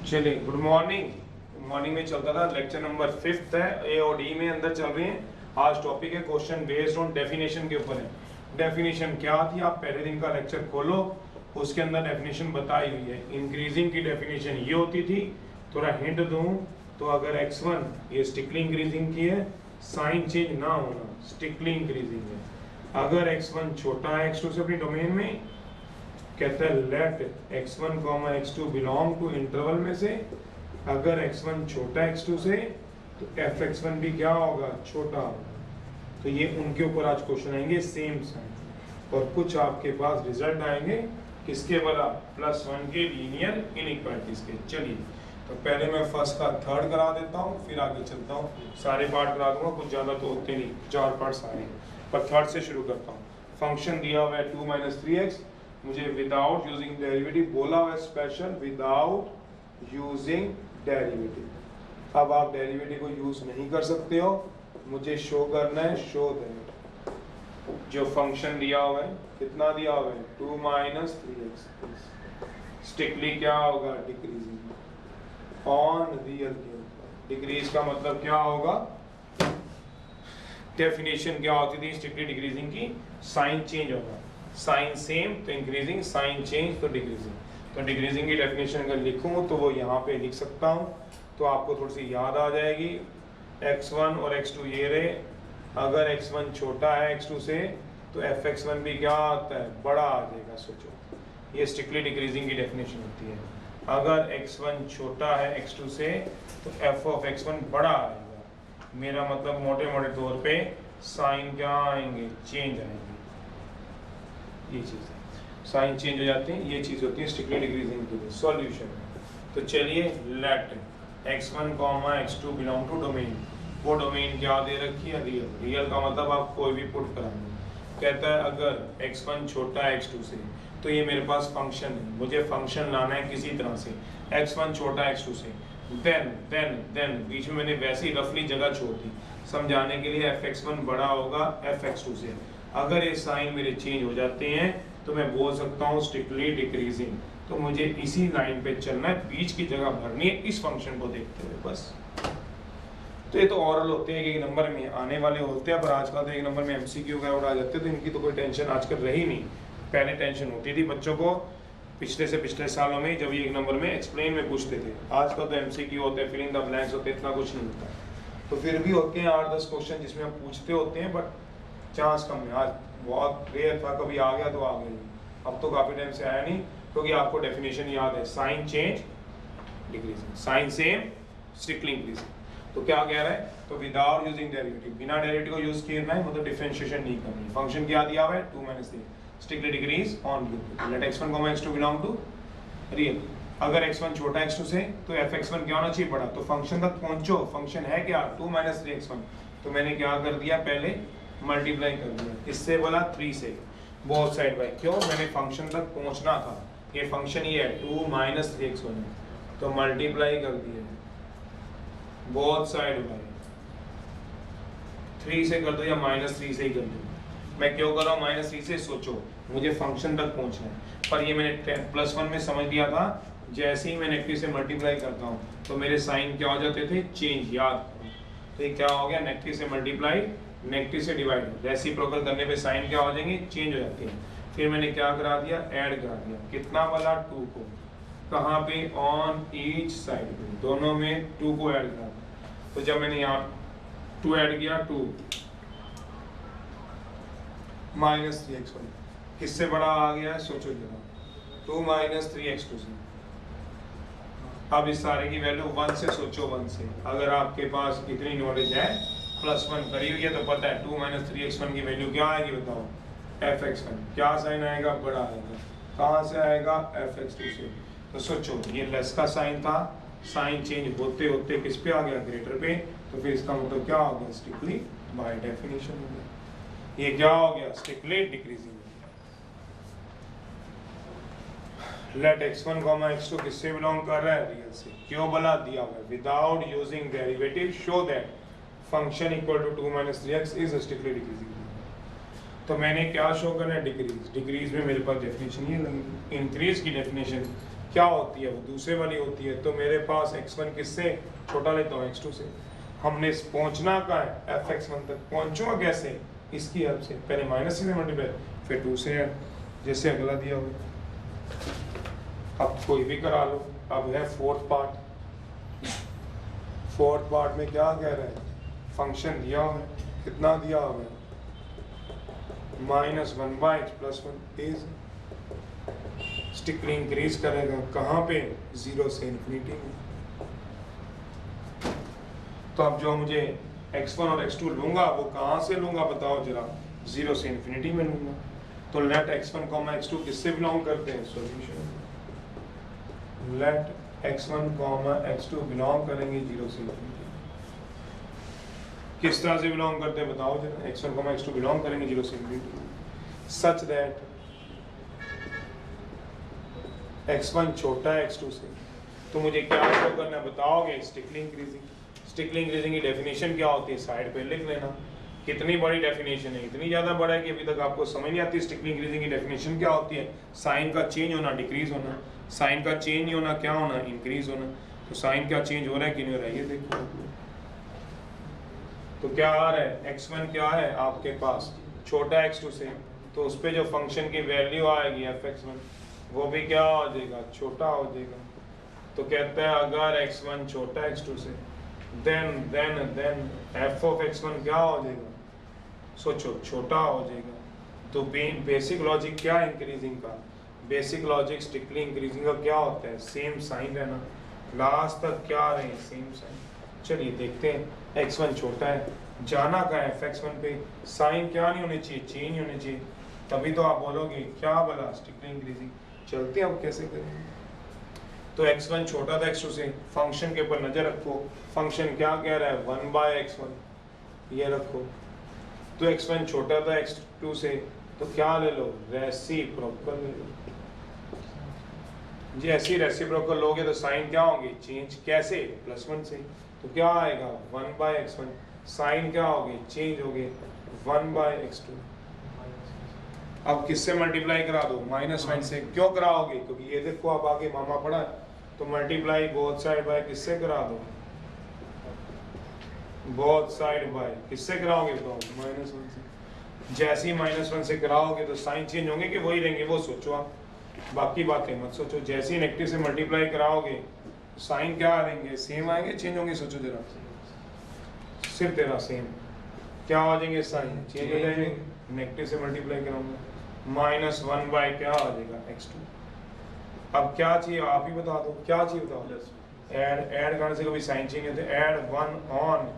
चलिए good morning. Morning में चलता था, लेक्चर नंबर 5 है, ए और डी में अंदर चल रहे हैं। आज टॉपिक है क्वेश्चन बेस्ड ऑन डेफिनेशन के ऊपर है। डेफिनेशन क्या थी, आप पहले दिन का लेक्चर खोलो, उसके अंदर डेफिनेशन बताई हुई है। इंक्रीजिंग की डेफिनेशन ये होती थी, थोड़ा हिंट दूं तो अगर x1 ये स्टिकली इंक्रीजिंग की है, साइन चेंज ना होना, स्टिकली इंक्रीजिंग है। अगर x1 छोटा है x2 से अपनी डोमेन में, कहता है let x1, x2 belong two interval में से, अगर x1 छोटा x2 से तो fx1 भी क्या होगा, छोटा होगा। तो ये उनके ऊपर आज क्वेश्चन आएंगे सेम साइन, और कुछ आपके पास रिजल्ट आएंगे किसके वाला, +1 के लीनियर इनइक्वालिटीज के। चलिए तो पहले मैं फर्स्ट का थर्ड करा देता हूँ, फिर आगे चलता हूँ। सारे पार्ट करा दूंगा, कुछ ज़्यादा तो होते नहीं, 4 पार्ट सारे, पर थर्ड से शुरू करता हूँ। फंक्शन दिया हुआ है 2 - 3x, मुझे विदाउट यूजिंग डेरिवेटिव बोला हुआ है, स्पेशल विदाउट यूजिंग डेरिवेटिव। अब आप डेरिवेटिव को यूज नहीं कर सकते हो, मुझे शो करना है, शो दैट जो फंक्शन दिया हुआ है, कितना दिया हुआ है 2 - 3x, स्ट्रिक्टली क्या होगा, डिक्रीजिंग ऑन रियल के ऊपर। डिक्रीज का मतलब क्या होगा, डेफिनेशन क्या होती थी स्ट्रिक्टली डिक्रीजिंग की, साइन चेंज होगा, साइन सेम तो इंक्रीजिंग, साइन चेंज तो डिक्रीजिंग। तो डिक्रीजिंग की डेफिनेशन अगर लिखूं तो वो यहाँ पे लिख सकता हूँ, तो आपको थोड़ी सी याद आ जाएगी। x1 और x2 ये रहे, अगर x1 छोटा है x2 से तो fx1 भी क्या आता है, बड़ा आ जाएगा। सोचो ये स्ट्रिक्टली डिक्रीजिंग की डेफिनेशन होती है। अगर x1 छोटा है x2 से तो f(x1) बड़ा आएगा। मेरा मतलब मोटे मोटे तौर पे साइन क्या आएंगे, चेंज आएंगे। ये चीज़ है, साइन चेंज हो जाते हैं, ये चीज़ होती है स्ट्रिक्टली डिक्रीजिंग के लिए। सॉल्यूशन तो चलिए, let x1, x2 belong to domain. वो डोमेन क्या दे रखी है, रियल। रियल का मतलब आप कोई भी पुट कराएंगे। कहता है अगर x1 छोटा है x2 से तो ये मेरे पास फंक्शन है, मुझे फंक्शन लाना है किसी तरह से, x1 छोटा है x2 से, देन बीच में मैंने वैसे ही रफली जगह छोड़ दी समझाने के लिए, fx1 बड़ा होगा fx2 से। अगर ये साइन मेरे चेंज हो जाते हैं तो मैं बोल सकता हूँ स्ट्रिक्टली डिक्रीजिंग। तो मुझे इसी लाइन पे चलना है, बीच की जगह भरनी है इस फंक्शन को देखते हुए, बस। तो ये तो ओरल होते हैं, एक नंबर में आने वाले होते हैं, पर आजकल तो एक नंबर में MCQ वगैरह आ जाते हैं, तो इनकी तो कोई टेंशन आजकल रही नहीं। पहले टेंशन होती थी बच्चों को पिछले से पिछले सालों में, जब ये एक नंबर में एक्सप्लेन में पूछते थे। आजकल तो MCQ होते हैं, फिलिंग द ब्लैंक्स होते हैं, इतना कुछ नहीं होता। तो फिर भी होते हैं 8-10 क्वेश्चन जिसमें हम पूछते होते हैं, बट चांस कम है। आज बहुत रेयर था, कभी आ गया तो आ गया, अब तो काफी टाइम से आया नहीं, क्योंकि आपको डेफिनेशन याद है, sign change decreasing, sign same strictly increasing. तो क्या कह रहा है, तो विदाउट यूजिंग डेरिवेटिव, बिना डेरिवेटिव को यूज किए ना, मतलब डिफरेंशिएशन नहीं करनी। फंक्शन क्या दिया हुआ है 2 - 3, strictly decrease on real. Let x1, x2 belong to real. अगर x1 छोटा x2 से तो fx1 क्या होना चाहिए, बड़ा। तो फंक्शन तक पहुंचो, फंक्शन है क्या 2 - 3x1, तो मैंने क्या कर दिया, पहले मल्टीप्लाई कर दिया, इससे बोला 3 से बोथ साइड बाय। क्यों, मैंने फंक्शन तक पहुंचना था, ये फंक्शन ये है 2 - 3x1 है, तो मल्टीप्लाई कर दिया बोथ साइड बाय 3 से कर दो या -3 से ही कर दो। मैं क्यों कर रहा हूँ -3 से, सोचो मुझे फंक्शन तक पहुंचना है, पर ये मैंने +1 में समझ लिया था, जैसे ही मैं नेगेटिव से मल्टीप्लाई करता हूँ तो मेरे साइन क्या हो जाते थे, चेंज। याद करो, तो ये क्या हो गया, नेगेटिव से मल्टीप्लाई, नेगेटिव से डिवाइड, रेसिप्रोकल करने पे साइन क्या हो जाएंगे, चेंज हो जाते हैं। फिर मैंने क्या करा दिया, ऐड करा दिया, कितना वाला 2 को, कहाँ पे, ऑन ईच साइड पे, दोनों में 2 को ऐड करा दिया। तो जब मैंने यहाँ 2 ऐड किया, 2 - 3x1 किससे बड़ा आ गया है, सोचो जरा, 2 - 3x2 से। अब इस सारे की वैल्यू 1 से सोचो, 1 से। अगर आपके पास इतनी नॉलेज है, +1 करी हुई है, तो पता है 2 - 3x1 की वैल्यू क्या आएगी, बताओ, fx1। क्या साइन आएगा, बड़ा आएगा। कहाँ से आएगा, fx2 से। तो सोचो ये लेस का साइन था, साइन चेंज होते होते किस पे आ गया, ग्रेटर पे, तो फिर इसका मतलब क्या हो गया, स्ट्रिक्टली बाय डेफिनेशन हो गया। ये क्या हो गया, strictly decreasing. Late x1, x2 किससे बिलोंग कर रहा है, रियल से। क्यों बोला, दिया हुआ है, without using derivative show that function equal to 2 - 3x is strictly decreasing. तो मैंने क्या शो करना है, डिक्रीज। डिक्रीज में मेरे पास डेफिनेशन ये लगी, इंक्रीज की डेफिनेशन क्या होती है, वो दूसरे वाली होती है। तो मेरे पास x1 किससे छोटा लेता हूँ, x2 से। हमने पहुंचना का है fx1 तक, पहुंचूंगा कैसे, इसकी हेल्प से, पहले माइनस से मल्टीप्लाई फिर 2 से ऐड, जैसे अगला दिया हो। अब कोई भी करा लो। अब है फोर्थ पार्ट। फोर्थ पार्ट में क्या कह रहे हैं, फंक्शन दिया हुआ है, कितना दिया हुआ है, -1/x + 1 इज स्टिकली इंक्रीज करेगा कहाँ पे, 0 से इन्फिनिटी में। तो अब जो मुझे x1 और x2 लूंगा वो कहाँ से लूंगा बताओ जरा, 0 से इन्फिनिटी में लूंगा। तो लेट x1, x2 किससे बिलोंग करते हैं, solution. Late x1, x2 belong करेंगे 0 से इन्फिनिटी। किस तरह से बिलोंग करते हैं बताओ जरा, x1, x2 बिलोंग करेंगे 0 से इन्फिनिटी सच दैट x1 छोटा है x2 से। तो मुझे क्या शो करना है बताओगे, स्टिकली इंक्रीजिंग। स्टिकली इंक्रीजिंग की डेफिनेशन क्या होती है, साइड पे लिख लेना। कितनी बड़ी डेफिनेशन है, इतनी ज़्यादा बड़ा है कि अभी तक आपको समझ नहीं आती। स्टिकली इंक्रीजिंग की डेफिनेशन क्या होती है, साइन का चेंज होना, डिक्रीज होना। साइन का चेंज नहीं होना, क्या होना, इंक्रीज होना। तो साइन क्या चेंज हो रहा है कि नहीं हो रहा है, ये देखो। तो क्या आ रहा है, x1 क्या है आपके पास छोटा x2 से, तो उस पर जो फंक्शन की वैल्यू आएगी fx1 वो भी क्या हो जाएगा, छोटा हो जाएगा। तो कहता है अगर x1 छोटा x2 से देन f of x1 क्या हो जाएगा, सोचो, छोटा हो जाएगा। तो बेसिक लॉजिक क्या है इंक्रीजिंग का, बेसिक लॉजिक स्ट्रिक्टली इंक्रीजिंग का क्या होता है, सेम साइन रहना, लास्ट तक क्या रहे, सेम साइन। चलिए देखते हैं, x1 छोटा है, जाना का है fx1 पे, साइन क्या नहीं होने चाहिए, चेंज होने चाहिए। तभी तो आप बोलोगे क्या बोला, स्ट्रिक्टली इंक्रीजिंग। चलते हैं अब कैसे करेंगे। तो x1 छोटा था x2 से, फंक्शन के ऊपर नजर रखो, फंक्शन क्या कह रहा है, 1/x1, ये रखो। तो x1 छोटा था x2 से, तो क्या ले लो, रेसिप्रोकल ले लो। जैसे रेसिप्रोकल लोगे तो साइन क्या होंगे, चेंज, कैसे, +1 से। तो क्या आएगा, 1/x1, साइन क्या होगी, चेंज हो गए 1/x2। अब किससे मल्टीप्लाई करा दो, -1 से। क्यों कराओगे, क्योंकि ये देखो आप आगे मामा पढ़ा है, तो मल्टीप्लाई बोथ साइड बाय किससे करा दो, बोथ साइड बाय किससे कराओगे, तो -1 से। जैसे ही -1 से कराओगे तो साइन चेंज होंगे कि वही रहेंगे, वो सोचो आप, बाकी बातें मत सोचो। जैसे ही नेगेटिव से मल्टीप्लाई कराओगे साइन क्या आएंगे, सेम आएंगे, चेंज होंगे, सोचो जरा, सिर्फ तेरा सेम क्या हो जाएंगे, साइन चेंज हो जाएंगे। नेगेटिव से मल्टीप्लाई कराऊंगा, -1 बाय क्या आ जाएगा, x2। अब क्या चाहिए आप ही बता दो, क्या चाहिए बताओ, ऐड करने से कभी साइन चेंज होते, ऐड 1 ऑन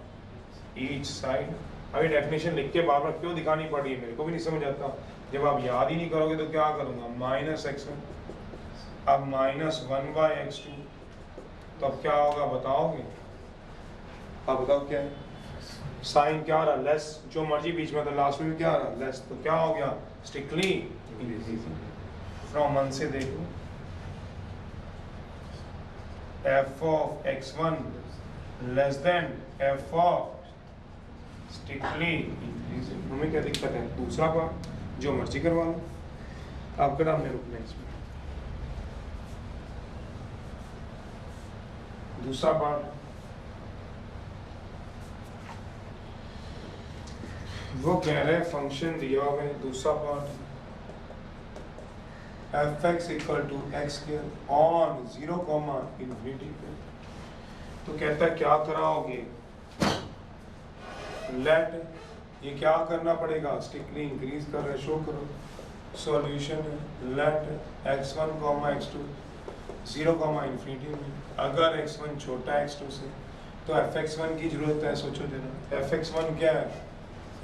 ईच साइड। अभी डेफिनेशन लिख के बार बार क्यों दिखानी पड़ रही है, मेरे को भी नहीं समझ आता। जब आप याद ही नहीं करोगे तो क्या करूंगा, -x1, अब -1/x2, तो अब क्या होगा बताओगे, अब बताओ क्या है, साइन क्या आ रहा, लेस, जो मर्जी बीच में था, लास्ट में भी क्या आ रहा, लेस। तो क्या हो गया, स्ट्रिक्टली फ्रॉम 1 से देखो, f of x1 less than f of strictly increasing. हमें क्या दिक्कत है, दूसरा पार्ट जो मर्जी करवा लो, आपका नाम नहीं रुकना इसमें। दूसरा पार्ट वो कह रहे हैं फंक्शन दिया हुआ है, दूसरा part fx = x² on 0, infinity पे। तो कहता है क्या कराओगे, लेट, ये क्या करना पड़ेगा, स्ट्रिक्टली इंक्रीज कर रहे, शो करो। सॉल्यूशन है लेट x1, x2 0, इन्फिनिटी में। अगर x1 छोटा है x2 से तो fx1 की जरूरत है, सोचो जरा, fx1 क्या है,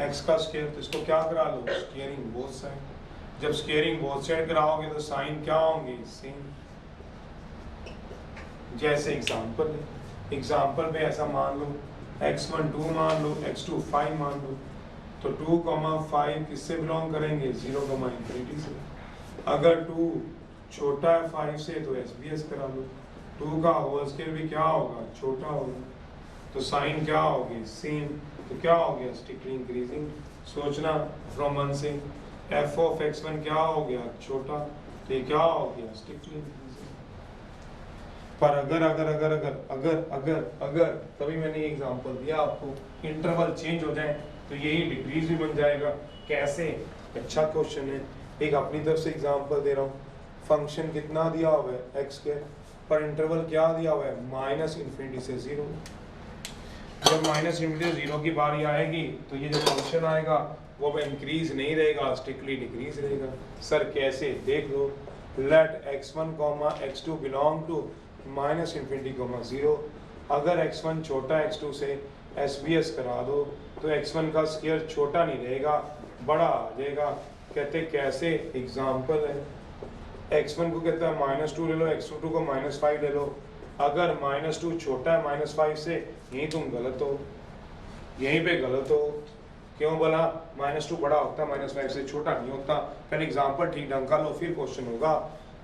x का स्क्वायर, तो इसको क्या करा लो, स्क्वायरिंग बोथ साइड। जब स्क्वायरिंग बोथ साइड कराओगे तो साइन क्या होंगे, सेम। जैसे एग्जांपल पे ऐसा मान लो, x1 2 मान लो, x2 5 मान लो, तो 2, 5 किससे बिलोंग करेंगे, 0, इन्फिनिटी से। अगर 2 छोटा है 5 से तो SBS करा लो, 2 का होल स्क्वायर भी क्या होगा, छोटा होगा, तो साइन क्या होगी, सेम। तो क्या हो गया, स्ट्रिक्टली इंक्रीजिंग। सोचना फ्रॉम 1 से, f of x1 क्या हो गया, छोटा, तो ये क्या हो गया, स्ट्रिक्टली इंक्रीजिंग। पर अगर तभी मैंने ये एग्जांपल दिया आपको, इंटरवल चेंज हो जाए तो यही डिक्रीज भी बन जाएगा। कैसे? अच्छा क्वेश्चन है। एक अपनी तरफ से एग्जांपल दे रहा हूँ। फंक्शन कितना दिया हुआ है एक्स स्क्वायर, पर इंटरवल क्या दिया हुआ है माइनस इन्फिनिटी से जीरो। जब माइनस इन्फिनिटी से जीरो की बारी आएगी तो ये जो फंक्शन आएगा वो अब इंक्रीज नहीं रहेगा, स्ट्रिक्टली डिक्रीज रहेगा। सर कैसे? देख लो, let x1 x2 belong to minus infinity zero. अगर x1 छोटा x2 से SBS करा दो तो x1 का स्क्वायर छोटा नहीं रहेगा, बड़ा आ जाएगा। कहते कैसे? एग्जाम्पल है, x1 को कहता है -2 ले लो, x2 को -5 ले लो। अगर -2 छोटा है -5 से, यहीं तुम गलत हो, यहीं पे गलत हो। क्यों बोला? -2 बड़ा होता है -5 से, छोटा नहीं होता। पहले एग्जाम्पल ठीक ढंग का लो, फिर क्वेश्चन होगा।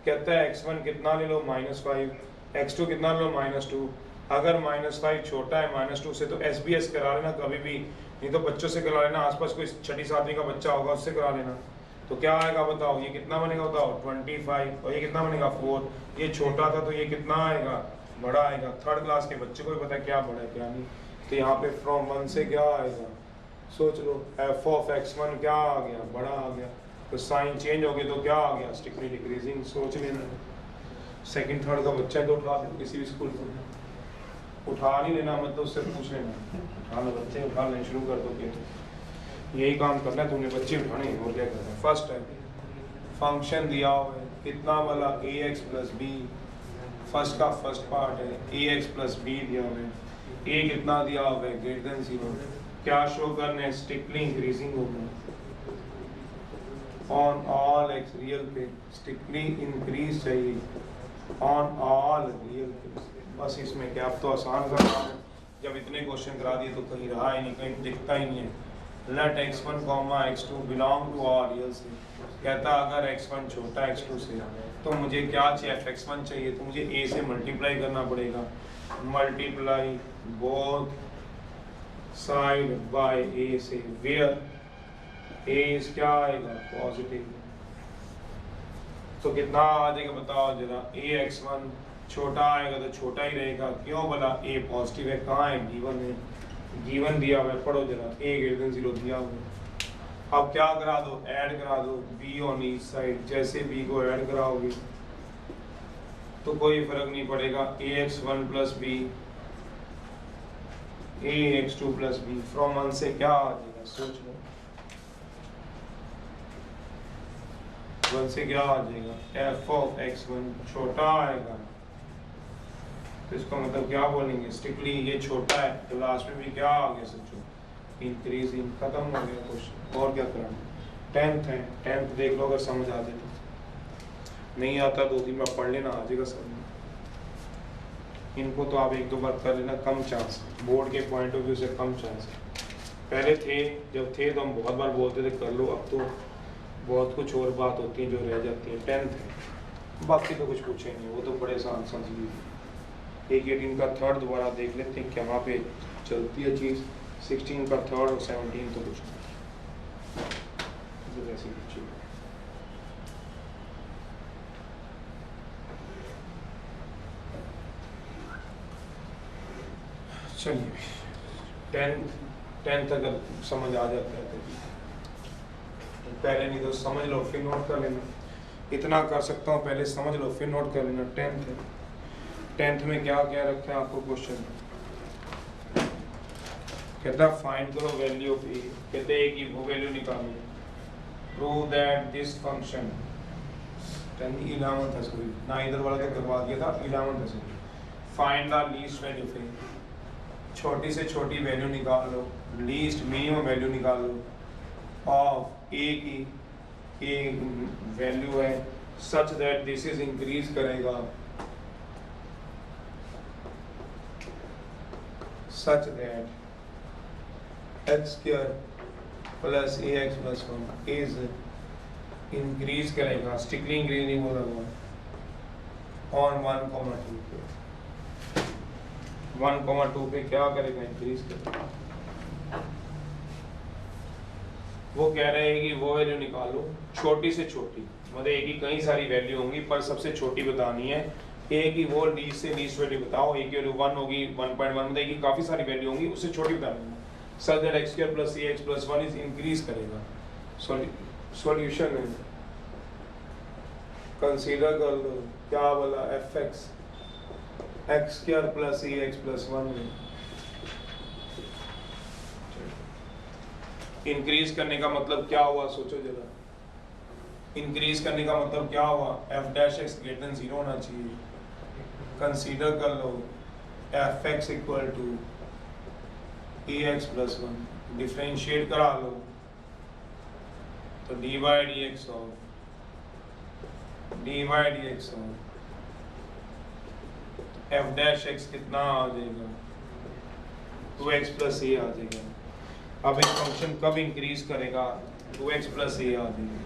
कहता है x1 कितना ले लो -5, x2 कितना ले लो -2। अगर -5 छोटा है -2 से तो SBS करा लेना कभी भी, नहीं तो बच्चों से करा लेना, आसपास कोई 6ठी 7वीं का बच्चा होगा उससे करा लेना। तो क्या आएगा बताओ? ये कितना बनेगा बताओ? 25। और ये कितना बनेगा? 4। ये छोटा था तो ये कितना आएगा? बड़ा आएगा। थर्ड क्लास के बच्चे को भी पता है क्या बड़ा है क्या नहीं। तो यहाँ पे फ्रॉम 1 से क्या आएगा? सोच लो, f ऑफ x1 क्या आ गया? बड़ा आ गया। तो साइन चेंज हो गया तो क्या आ गया? Strictly decreasing. सोच लेना। सेकंड थर्ड का बच्चा है तो उठा दो, किसी भी स्कूल को उठा नहीं लेना, मतलब उससे पूछ लेना, उठा लो बच्चे, उठा लेना शुरू कर दो। यही काम करना है तुमने, बच्चे उठाने हैं, और क्या करना है। फर्स्ट है फंक्शन दिया हुआ है कितना वाला ax प्लस बी, फर्स्ट का फर्स्ट पार्ट है ax प्लस बी दिया हुआ है। a कितना दिया हुआ है? Greater than 0। क्या शो करना है? स्ट्रिक्टली इंक्रीजिंग होगा ऑन ऑल x रियल पे, स्ट्रिक्टली इंक्रीज चाहिए ऑन ऑल रियल पे। बस इसमें क्या, अब तो आसान करना है। जब इतने क्वेश्चन करा दिए तो कहीं रहा ही नहीं, कहीं दिखता ही नहीं है। Let x1 x2 belong to all real से। कहता अगर x1 छोटा x2 से तो मुझे क्या चाहिए? fx1 चाहिए, तो मुझे a से मल्टीप्लाई करना पड़ेगा। Multiply both side by a से, वेयर a इज क्या आएगा? पॉजिटिव। तो कितना आ जाएगा बताओ जरा? ax1 छोटा आएगा तो छोटा ही रहेगा। क्यों बोला? a पॉजिटिव है। कहाँ है? गिवन है, गिवन दिया हुआ है, पढ़ो जरा। a ग्रेटर देन 0 दिया हुआ है। अब क्या करा दो? ऐड करा दो b ऑन ईच साइड। जैसे b को ऐड कराओगे तो कोई फर्क नहीं पड़ेगा। ax1 plus b ax2 plus b। From 1 से क्या आ जाएगा? सोच लो, 1 से क्या आ जाएगा? f ऑफ x1 छोटा आएगा, तो इसका मतलब क्या बोलेंगे? स्ट्रिक्टली ये छोटा है तो लास्ट में भी क्या आ गया? सोचो, इंक्रीजिंग। खत्म हो गया क्वेश्चन। और क्या करना? 10th है, 10th देख लो, अगर समझ आ जाए तो। नहीं आता 2-3 बार पढ़ लेना, आ जाएगा समझ। इनको तो आप 1-2 बार कर लेना, कम चांस, बोर्ड के पॉइंट ऑफ व्यू से कम चांस। पहले थे, जब थे तो हम बहुत बार बोलते थे कर लो, अब तो बहुत कुछ और बात होती है जो रह जाती है। 10th है, बाकी तो कुछ पूछे नहीं, वो तो बड़े आसान समझ। एक 18 का थर्ड दोबारा देख लेते हैं क्या वहाँ पे चलती है चीज़। 16 का थर्ड और 17 तो कुछ नहीं, वैसे ही चीज़। चलिए 10th अगर समझ आ जाता है तो पहले, नहीं तो समझ लो फिर नोट कर लेना। इतना कर सकता हूँ, पहले समझ लो फिर नोट कर लेना। 10th है, 10th में क्या क्या रखा है आपको क्वेश्चन? कहता है फाइंड करो वैल्यू ऑफ ए। कहते हैं कि वो वैल्यू निकालो। Prove that this function 11th है, सॉरी ना, इधर वाला तो करवा दिया था, 11th है। Find the least value of a, छोटी से छोटी वैल्यू निकाल लो, लीस्ट मिनिमम वैल्यू निकाल लो ऑफ ए की। ए वैल्यू है such that this is increase करेगा, such that x square plus ax plus 1 is increase करेगा, स्ट्रिक्टली इंक्रीज नहीं बोला हुआ, ऑन 1,2 पे। 1,2 पे क्या करेगा? इंक्रीज करेगा। वो कह रहे हैं कि वो वैल्यू निकालो छोटी से छोटी, मतलब एक ही कई सारी वैल्यू होंगी पर सबसे छोटी बतानी है ए की वो लीस्ट से लीस्ट वैल्यू बताओ, ए की वैल्यू 1 होगी, 1.1 बताएगी, काफी सारी वैल्यू होंगी, उससे छोटी बतानी है। Such that x square plus ax plus 1 is increase करेगा। सॉल्यूशन है, कंसीडर कर लो क्या बोला, fx x square plus ax plus 1 में इंक्रीज करने का मतलब क्या हुआ, सोचो जरा। इंक्रीज करने का मतलब क्या हुआ, f dash x greater than 0 होना चाहिए। कंसीडर कर लो fx equal to ax plus 1, differentiate करा लो तो dy dx of f dash x कितना आ जाएगा, 2x प्लस a आ जाएगा। अब एक फंक्शन कब इंक्रीज करेगा, 2x प्लस a आ जाएगा।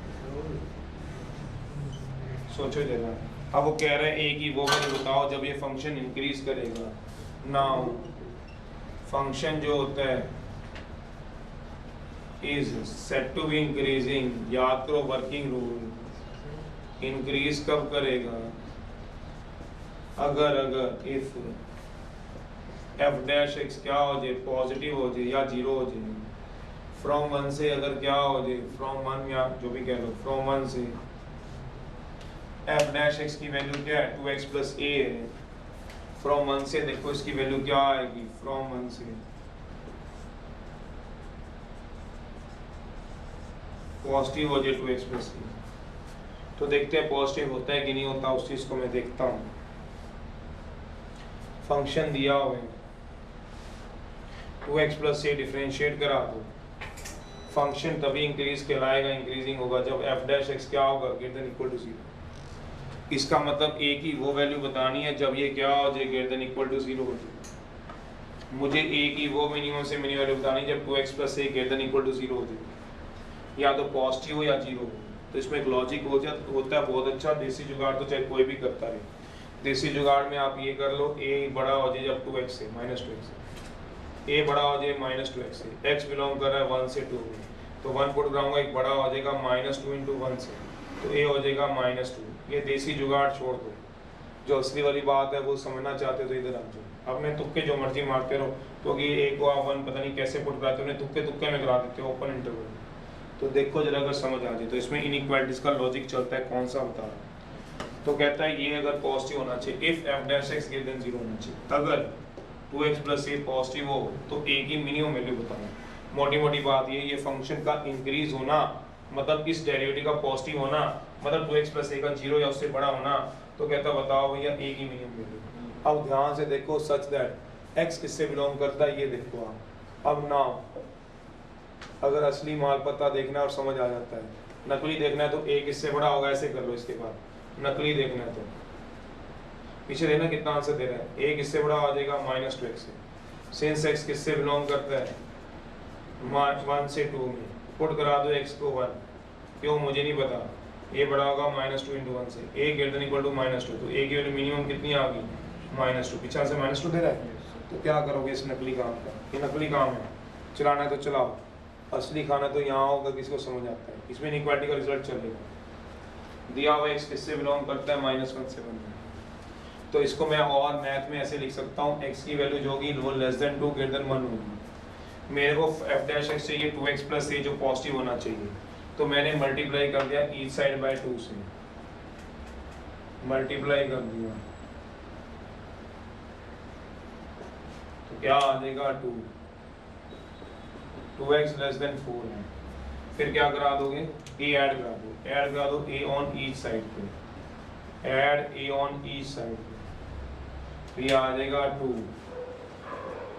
सोचो जरा। अब वो कह रहे हैं a की वो वैल्यू बताओ जब ये फंक्शन इंक्रीज करेगा। नाउ फंक्शन जो होता है is set to be increasing, याद करो वर्किंग रूल, इंक्रीज कब करेगा, अगर इफ f डैश x क्या हो जाए, पॉजिटिव हो जाए या 0 हो जाए, फ्रॉम 1 से अगर क्या हो जाए, फ्रॉम 1 या जो भी कह लो, फ्रॉम 1 से f डैश x की वैल्यू क्या है, 2x प्लस a है। फ्रॉम 1 से देखो इसकी वैल्यू क्या आएगी, फ्रॉम 1 से पॉजिटिव हो जाए 2x प्लस a। तो देखते हैं पॉजिटिव होता है कि नहीं होता, उस चीज को मैं देखता हूँ। फंक्शन दिया हुआ है 2x प्लस a, डिफरेंशिएट करा दो। फंक्शन तभी इंक्रीज कहलाएगा, इंक्रीजिंग होगा जब f डैश x क्या होगा, ग्रेटर देन इक्वल टू 0। इसका मतलब a की वो वैल्यू बतानी है जब ये क्या हो जाए, ग्रेटर देन इक्वल टू 0 हो जाए। मुझे a की वो मिनिमम से मिनिमम वैल्यू बतानी है जब 2x plus a greater than equal to 0 हो जाए, या तो पॉजिटिव हो या 0 हो। तो इसमें एक लॉजिक होता है बहुत अच्छा, देसी जुगाड़ तो चाहे कोई भी करता रहे। देसी जुगाड़ में आप ये कर लो, a बड़ा हो जाए जब 2x से माइनस 2x से, a बड़ा हो जाए माइनस 2x से, x बिलोंग कर रहा है 1 से 2 में, तो 1 पुट कराऊंगा, एक बड़ा हो जाएगा माइनस 2 इंटू 1 से, तो a हो जाएगा माइनस 2। ये देसी जुगाड़ छोड़ दो, जो असली वाली बात है वो समझना चाहते हो तो इधर आ जाओ। अपने तुक्के जो मर्जी मारते रहो, क्योंकि a को आप 1 पता नहीं कैसे पुट कराते हो, तुक्के तुक्के में करा देते हो ओपन इंटरवल। तो देखो जरा अगर समझ आ जाए, तो इसमें इनइक्वालिटीज का लॉजिक चलता है, कौन सा बता रहा है। तो कहता है ये अगर पॉजिटिव होना चाहिए, if f dash x greater than 0 होना चाहिए। अगर 2x प्लस a पॉजिटिव हो तो a की मिनिमम वैल्यू बताओ। मोटी मोटी बात ये फंक्शन का इंक्रीज होना मतलब इस डेरिवेटिव का पॉजिटिव होना, मतलब 2x प्लस a का 0 या उससे बड़ा होना। तो कहता बताओ भैया a की मिनिमम वैल्यू। अब ध्यान से देखो, सच दैट x किससे बिलोंग करता है ये देखो आप। अब नाउ अगर असली माल पता देखना और समझ आ जाता है, नकली देखना है तो a किससे बड़ा होगा, ऐसे कर लो। इसके बाद नकली देखना है तो पीछे देखना कितना आंसर दे रहा है, a किससे बड़ा हो जाएगा माइनस 2x से। सिंस x किससे बिलोंग करता है 1 से 2 में, पुट करा दो x को 1, क्यों मुझे नहीं पता, a बड़ा होगा माइनस 2 इंटू 1 से, a greater than equal to minus 2, तो a की वैल्यू मिनिमम कितनी आ गई माइनस 2, पीछे से माइनस 2 दे रहा है। तो क्या करोगे इस नकली काम का, ये नकली काम है, चलाना है तो चलाओ, असली खाना तो यहाँ होगा, किसी को समझ आता है। इसमें इनइक्वालिटी का रिजल्ट चलेगा। दिया हुआ x किससे बिलोंग करता है माइनस 1 से 1, तो इसको मैं और मैथ में ऐसे लिख सकता हूँ, x की वैल्यू जो होगी वो लेस देन 2 ग्रेटर देन 1 होगी। मेरे को f डैश x चाहिए 2x प्लस a जो पॉजिटिव होना चाहिए, तो मैंने मल्टीप्लाई कर दिया ईच साइड बाय 2 से, मल्टीप्लाई कर दिया तो क्या आ जाएगा 2x लेस देन 4 है। फिर क्या करा दोगे, a ऐड करा दो a ऑन ईच साइड पे, add a on each side पे, तो ये आ जाएगा 2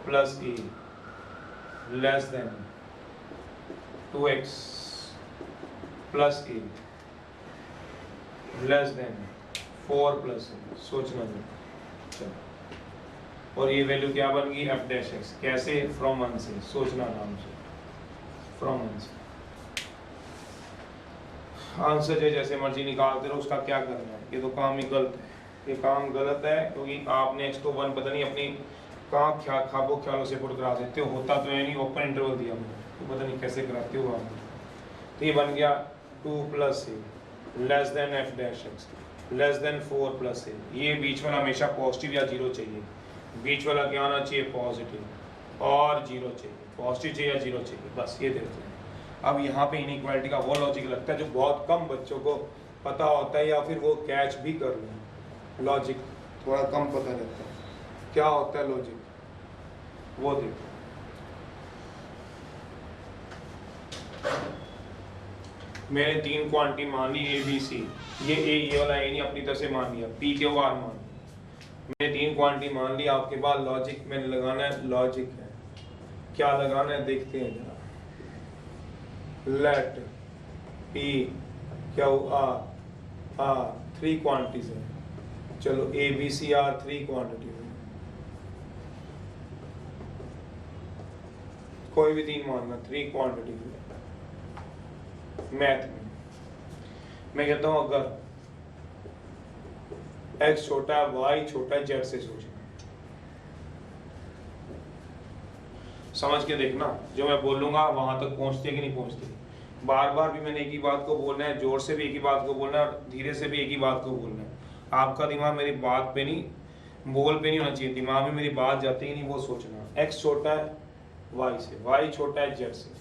plus a less then 2x plus a less than 4 plus a। सोचना दो, चलो। और ये वैल्यू क्या बन गई f डैश x, कैसे, फ्रॉम 1 से। सोचना आराम से, फ्रॉम 1 से। आंसर जो जैसे मर्जी निकालते रहो, उसका क्या करना है, ये तो काम ही गलत है। ये काम गलत है क्योंकि आपने x को 1 पता नहीं अपनी कहाँ खाबो ख्यालों से पुट करा देते हो, होता तो है नहीं, ओपन इंटरवल दिया हमने, तो पता नहीं कैसे कराते हो आप। तो ये बन गया 2 plus a less than f dash x, less than 4 plus a, ये बीच वाला हमेशा पॉजिटिव या जीरो चाहिए, बीच वाला क्या होना चाहिए पॉजिटिव और जीरो चाहिए, पॉजिटिव चाहिए या जीरो चाहिए, बस ये देखते हैं। अब यहाँ पे इनइक्वालिटी का वो लॉजिक लगता है जो बहुत कम बच्चों को पता होता है या फिर वो कैच भी कर लें, लॉजिक थोड़ा कम पता रहता है, क्या होता है लॉजिक वो देखो। मैंने 3 क्वांटिटी मान ली ए बी सी, ये वाला ए नहीं अपनी तरफ से मान लिया, पी क्यू आर मान लिया, मैंने 3 क्वांटिटी मान ली। आपके बाद लॉजिक मैंने लगाना है, लॉजिक है क्या लगाना है देखते हैं जरा, let P Q R 3 quantities है, चलो A B C are 3 quantity है, कोई भी 3 मानना, 3 क्वांटिटी है। मैथ में मैं कहता हूं अगर x छोटा है y छोटा है z से सोचना, समझ के देखना जो मैं बोलूंगा वहां तक पहुंचती है कि नहीं पहुंचती। बार बार भी मैंने एक ही बात को बोलना है, जोर से भी एक ही बात को बोलना है और धीरे से भी एक ही बात को बोलना है। आपका दिमाग मेरी बात पे नहीं, बोल पे नहीं होना चाहिए, दिमाग में मेरी बात जाती ही नहीं वो सोचना। x छोटा है y से, y छोटा है z से।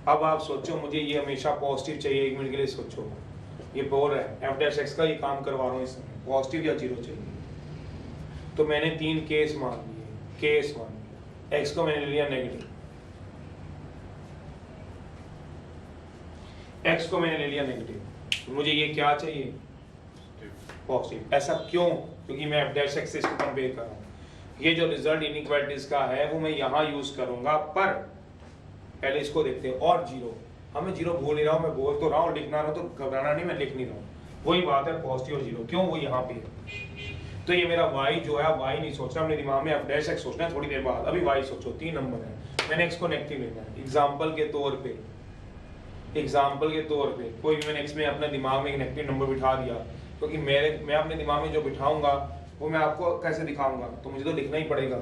अब आप सोचो मुझे ये हमेशा पॉजिटिव चाहिए, 1 मिनट के लिए सोचो, ये बोल रहा है एफ डैश एक्स का ये काम करवा रहा हूँ इसमें, पॉजिटिव या जीरो चाहिए। तो मैंने 3 केस मान लिए, केस मान लिया, एक्स को मैंने लिया नेगेटिव, एक्स को मैंने ले लिया नेगेटिव, तो मुझे ये क्या चाहिए पॉजिटिव। ऐसा क्यों? क्योंकि मैं एफ डैश एक्स से इसको कंपेयर कर रहा हूँ। ये जो रिजल्ट इनइक्वालिटीज का है वो मैं यहाँ यूज करूंगा, पर पहले इसको देखते हैं। और जीरो, हमें जीरो बोल नहीं रहा हूँ, मैं बोल तो रहा हूँ, लिखना रहा हूँ तो घबराना नहीं, मैं लिख नहीं रहा हूँ, वही बात है पॉजिटिव और जीरो, क्यों वो यहाँ पे है। तो ये मेरा y जो है y नहीं सोचना अपने दिमाग में, f डैश x सोचना है थोड़ी देर बाद, अभी y सोचो, 3 नंबर है, मैंने x को नेगेटिव लेना है। एग्जाम्पल के तौर पे, एग्जाम्पल के तौर पे कोई भी मैंने x में अपने दिमाग में एक नेगेटिव नंबर बिठा दिया, क्योंकि मैं अपने दिमाग में जो बिठाऊंगा वो मैं आपको कैसे दिखाऊंगा, तो मुझे तो लिखना ही पड़ेगा,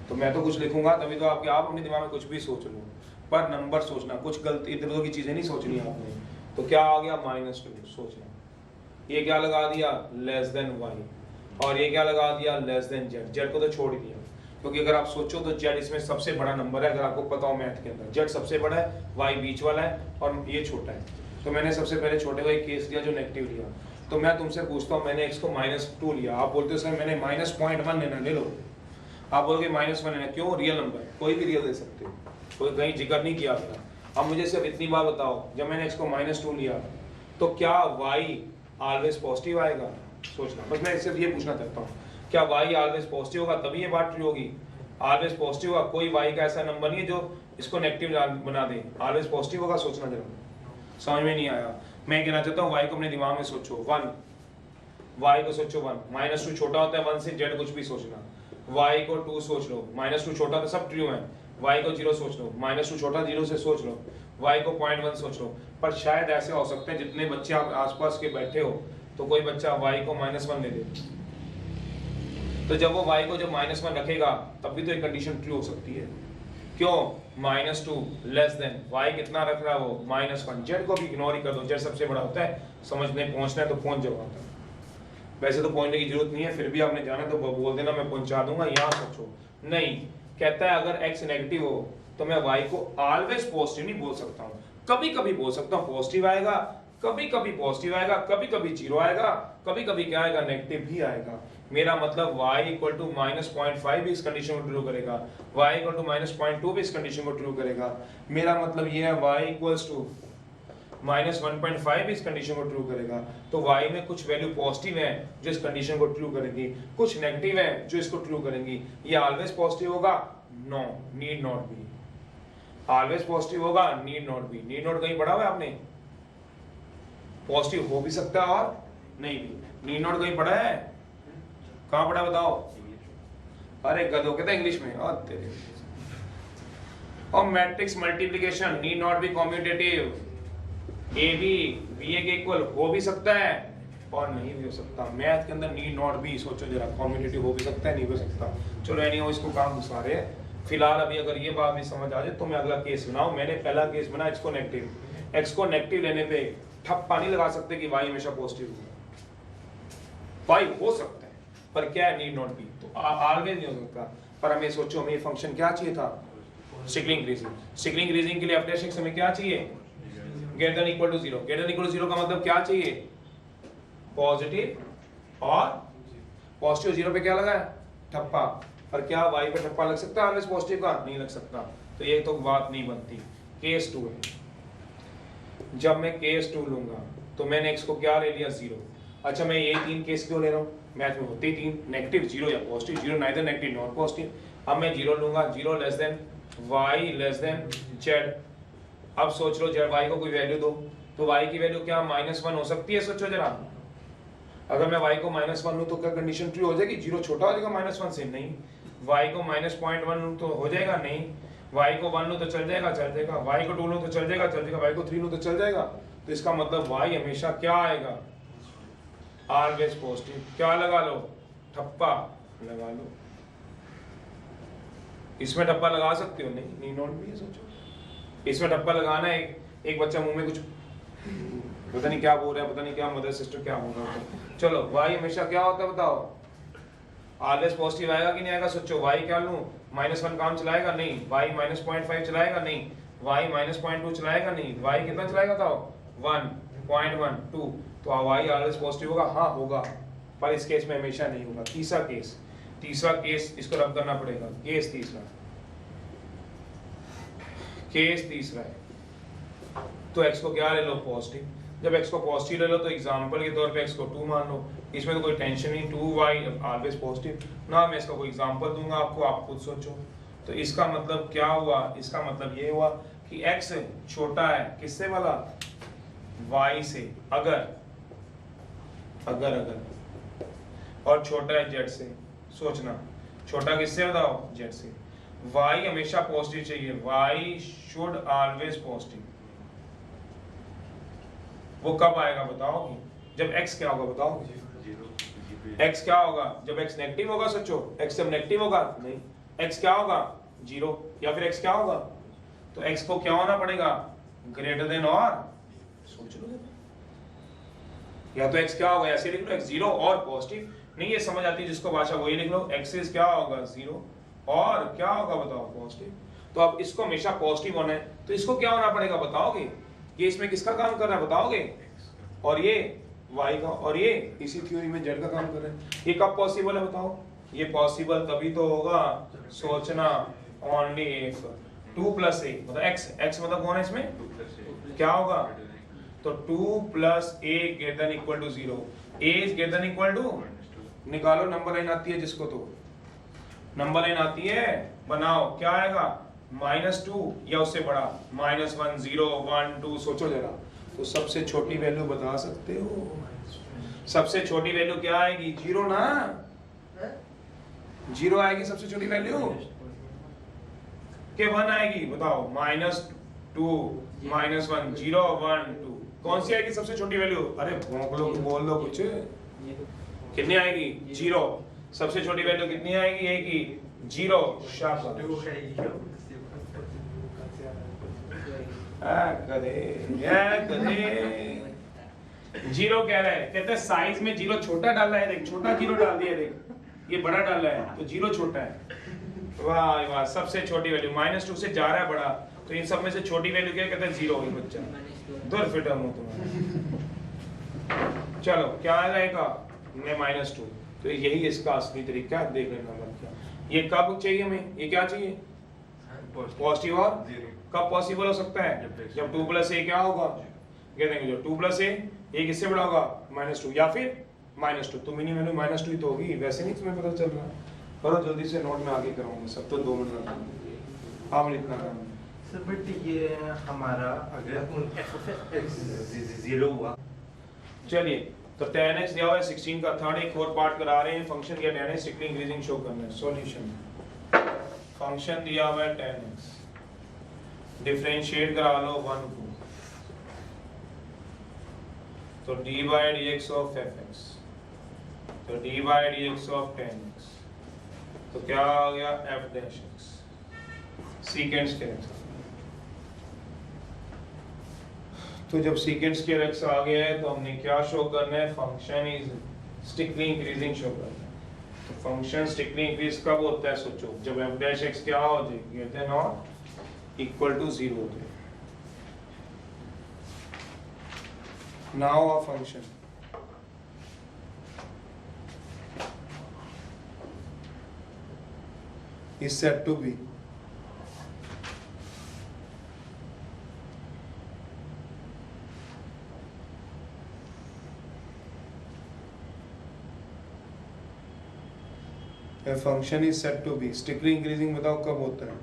तो मैं तो कुछ लिखूंगा तभी तो आप अपने दिमाग में कुछ भी सोच लो, पर नंबर सोचना, कुछ गलती इधर उधर की चीजें नहीं सोचनी आपने। तो क्या आ गया -2 सोचना, ये क्या लगा दिया लेस देन y, और ये क्या लगा दिया लेस देन z, z को तो छोड़ दिया, क्योंकि अगर आप सोचो तो z इसमें सबसे बड़ा नंबर है, अगर आपको पता हो मैथ के अंदर z सबसे बड़ा है, y बीच वाला है और ये छोटा है। तो मैंने सबसे पहले छोटे का एक केस लिया जो नेगेटिव लिया। तो मैं तुमसे पूछता हूँ, मैंने x को -2 लिया, आप बोलते हो सर मैंने -0.1 लेना, ले लो, आप बोलोगे -1 लेना, क्यों? रियल नंबर, कोई भी रियल दे सकते हो, कोई कहीं जिक्र नहीं किया गया। अब मुझे सिर्फ इतनी बात बताओ, जब मैंने x को -2 लिया तो क्या y ऑलवेज पॉजिटिव आएगा? सोचना, बस मैं सिर्फ ये पूछना चाहता हूँ, क्या y ऑलवेज पॉजिटिव होगा तभी ये बात ट्रू होगी? ऑलवेज पॉजिटिव होगा, कोई y का ऐसा नंबर नहीं है जो इसको नेगेटिव बना दे, ऑलवेज पॉजिटिव होगा। सोचना जरा, समझ में नहीं आया? मैं कहना चाहता हूँ y को अपने दिमाग में सोचो, 1, y को सोचो 1, -2 छोटा होता है 1 से, z कुछ भी सोचना, y को 2 सोच लो, -2 छोटा तो सब ट्रू है, y को 0 सोच लो, -2 छोटा 0 से सोच लो, y को 0.1 सोच लो। पर शायद ऐसे हो सकते हैं जितने बच्चे आप आसपास के बैठे हो तो कोई बच्चा y को -1 ले दे, तो जब वो y को जब -1 रखेगा तब भी तो एक कंडीशन ट्रू हो सकती है, क्यों? -2 लेस देन y कितना रख रहा है वो -1, z को भी इग्नोर ही कर दो, z सबसे बड़ा होता है, समझने पहुंचना है तो पहुंच जाओ। वैसे तो पहुंचने की जरूरत नहीं है, फिर भी आपने जाना तो बोल देना मैं पहुंचा दूंगा, यहाँ सोचो। नहीं, कहता है अगर x नेगेटिव हो तो मैं y को ऑलवेज पॉजिटिव नहीं बोल सकता हूँ, कभी कभी बोल सकता हूँ पॉजिटिव आएगा, कभी कभी पॉजिटिव आएगा, कभी कभी जीरो आएगा, कभी कभी क्या आएगा नेगेटिव भी आएगा। मेरा मतलब y इक्वल टू -0.5 भी इस कंडीशन को ट्रू करेगा, y इक्वल टू -0.2 भी इस कंडीशन को ट्रू करेगा। मेरा मतलब ये है y इक्वल्स टू -1.5 इस कंडीशन को ट्रू करेगा। तो y में कुछ वैल्यू पॉजिटिव है जो इस कंडीशन को ट्रू करेगी, कुछ नेगेटिव है जो इसको ट्रू करेंगी। ये ऑलवेज पॉजिटिव होगा? No, need not be. Always positive होगा? Need not be. Need not कहीं पढ़ा हुआ है आपने? पॉजिटिव हो भी सकता है और नहीं भी। नीड नॉट कहीं पढ़ा है? कहाँ पढ़ा बताओ? अरे गधों कहते हैं इंग्लिश में, और तेरे और matrix multiplication need not be commutative. A B B A के इक्वल हो भी सकता है और नहीं भी हो सकता। मैथ के अंदर नीड नॉट बी सोचो जरा, कॉम्यूटेटिव हो भी सकता है, नहीं हो सकता। चलो एनीहो इसको काम घुसा रहे हैं। फिलहाल अभी अगर ये बात भी समझ आ जाए तो मैं अगला केस बनाऊं। मैंने पहला केस बना एक्स को नेगेटिव। एक्स को नेगेटिव लेने पे ठप्पा नहीं लगा सकते कि वाई हमेशा पॉजिटिव होगा। 5 हो सकता है पर क्या है, नीड नॉट बी, तो ऑलवेज नहीं हो सकता। पर हमें सोचो, हमें फंक्शन क्या चाहिए था, स्ट्रिक्टली इंक्रीजिंग। स्ट्रिक्टली इंक्रीजिंग के लिए f डैश x हमें क्या चाहिए, greater than equal to 0। Greater than equal to 0 का मतलब क्या चाहिए, पॉजिटिव, और पॉजिटिव 0 पे क्या लगा है, ठप्पा। पर क्या y पे ठप्पा लग सकता है ऑलवेज पॉजिटिव का, नहीं लग सकता, तो ये तो बात नहीं बनती। केस 2 है, जब मैं केस 2 लूंगा तो मैंने x को क्या ले लिया, 0। अच्छा मैं ये 3 केस क्यों ले रहा हूँ, मैथ में होते ही 3, नेगेटिव 0 या positive 0, neither negative not positive. अब मैं 0 लूंगा, 0 less than y less than z। अब सोच लो जब y को कोई वैल्यू दो तो y की वैल्यू क्या -1 हो सकती है, सोचो जरा। अगर मैं y को -1 लूं तो क्या कंडीशन ट्रू हो जाएगी, 0 छोटा हो जाएगा -1 से, नहीं। y को -0.1 लूं तो हो जाएगा, नहीं। y को 1 लूं तो चल जाएगा, चल जाएगा। y को 2 लूं तो चल जाएगा, चल जाएगा। y को 3 लूं तो चल जाएगा। तो इसका मतलब y हमेशा क्या आएगा, ऑलवेज पॉजिटिव। क्या लगा लो, ठप्पा लगा लो। इसमें ठप्पा लगा सकते हो, नहीं नॉट भी है, सोचो। इसमें ठप्पा लगाना है, एक बच्चा मुंह में कुछ पता नहीं क्या बोल रहा है, पता नहीं क्या मदर सिस्टर क्या बोल रहा है। चलो y हमेशा क्या होता है बताओ, ऑलवेज पॉजिटिव आएगा कि नहीं आएगा, सोचो। y क्या लूं, -1 काम चलाएगा, नहीं। y -0.5 चलाएगा, नहीं। y -0.2 चलाएगा, नहीं। y कितना चलाएगा बताओ, 1.12। तो y ऑलवेज पॉजिटिव होगा, हाँ होगा, पर इस केस में हमेशा नहीं होगा। तीसरा केस इसको रब करना पड़ेगा। केस तीसरा है, तो x को क्या ले लो, पॉजिटिव। जब x को पॉजिटिव ले लो तो एग्जांपल के तौर पे x को 2 मान लो, इसमें तो कोई टेंशन नहीं, 2y ऑलवेज पॉजिटिव ना। मैं इसका कोई एग्जांपल दूंगा आपको, आप खुद सोचो। तो इसका मतलब क्या हुआ, इसका मतलब ये हुआ कि x छोटा है किससे वाला, y से, अगर और छोटा है z से। सोचना छोटा किससे बताओ, z से। y हमेशा पॉजिटिव चाहिए, y शुड ऑलवेज पॉजिटिव। वो कब आएगा बताओ, जब x क्या होगा बताओ, x क्या होगा जब x नेगेटिव होगा। सोचो x जब नेगेटिव होगा, नहीं, x क्या होगा 0, या फिर x क्या होगा, तो x को क्या होना पड़ेगा, ग्रेटर देन, और सोच लो, या तो x क्या होगा, ऐसे लिख लो x 0 और पॉजिटिव, नहीं ये समझ आती है जिसको भाषा वही लिख लो, x इज क्या होगा 0 और क्या होगा बताओ, पॉजिटिव। तो अब इसको हमेशा पॉजिटिव होना है, तो इसको क्या होना पड़ेगा बताओगे, ये इसमें किसका काम कर रहा है बताओगे, और ये y का, और ये इसी थ्योरी में z का काम कर रहा है। ये कब पॉसिबल है बताओ, ये पॉसिबल तभी तो होगा, सोचना, ओनली इफ 2 + a मतलब x मतलब कौन है इसमें, क्या होगा, तो 2 + a greater than equal to 0, a is greater than equal to, निकालो नंबर लाइन आती है जिसको, तो नंबर लाइन आती है, बनाओ, क्या आएगा -2 या उससे बड़ा, -1 0 1 2। सोचो जरा, तो सबसे छोटी वैल्यू बता सकते हो, सबसे छोटी वैल्यू क्या आएगी, 0 ना, 0 आएगी सबसे छोटी वैल्यू, के 1 आएगी बताओ, -2 -1 0 1 2, कौन सी आएगी सबसे छोटी वैल्यू, अरे भौंक लो, बोल लो कुछ, कितनी आएगी 0, सबसे छोटी वैल्यू कितनी आएगी, एक ही 0, जीरो कह रहा है, कहते हैं साइज में 0 छोटा डाला है, देख छोटा 0 डाल दिया, देख ये बड़ा डाला है तो 0 छोटा है। वाह वाह, सबसे छोटी वैल्यू -2 से जा रहा है बड़ा, तो इन सब में से छोटी वैल्यू क्या कहते हैं 0 होगी बच्चा, दूर फिटा मुंह तुम्हारा। चलो क्या आएगा मैं -2, तो यही इसका असली तरीका है, देख लेना नंबर क्या। ये कब चाहिए हमें, ये क्या चाहिए पॉजिटिव, और कब पॉसिबल हो सकता है, जब 2 + a क्या होगा, कह देंगे जो 2 + a, ये किससे बड़ा होगा -2 या फिर -2, तो मिनी वैल्यू -2 ही तो होगी, वैसे नहीं तुम्हें पता चल रहा, करो जल्दी से, नोट में आगे कराऊंगा सब, तो 2 मिनट लगेंगे। हाँ इतना काम सर, बट ये हमारा अगर f(x) 0 हुआ, चलिए तो tan x दिया हुआ है 16 का थर्ड, एक और पार्ट करा रहे हैं, फंक्शन दिया tan x strictly increasing show करना है। सॉल्यूशन, फंक्शन दिया हुआ है tan x, डिफरेंशिएट करा लो 1 को, तो d/dx ऑफ fx, तो d/dx ऑफ tan x, तो क्या आ गया f dash x, secant square x। तो जब सीकेंड स्क्वायर x आ गया है तो हमने क्या शो करना है, फंक्शन इज स्टिकली इंक्रीजिंग शो करता है। तो फंक्शन स्टिकली इंक्रीज कब होता है सोचो, जब एफ डैश एक्स क्या हो जाए ग्रेटर देन और इक्वल टू 0 हो जाए। Now a function is said to be a function is said to be strictly increasing। बताओ कब होता है?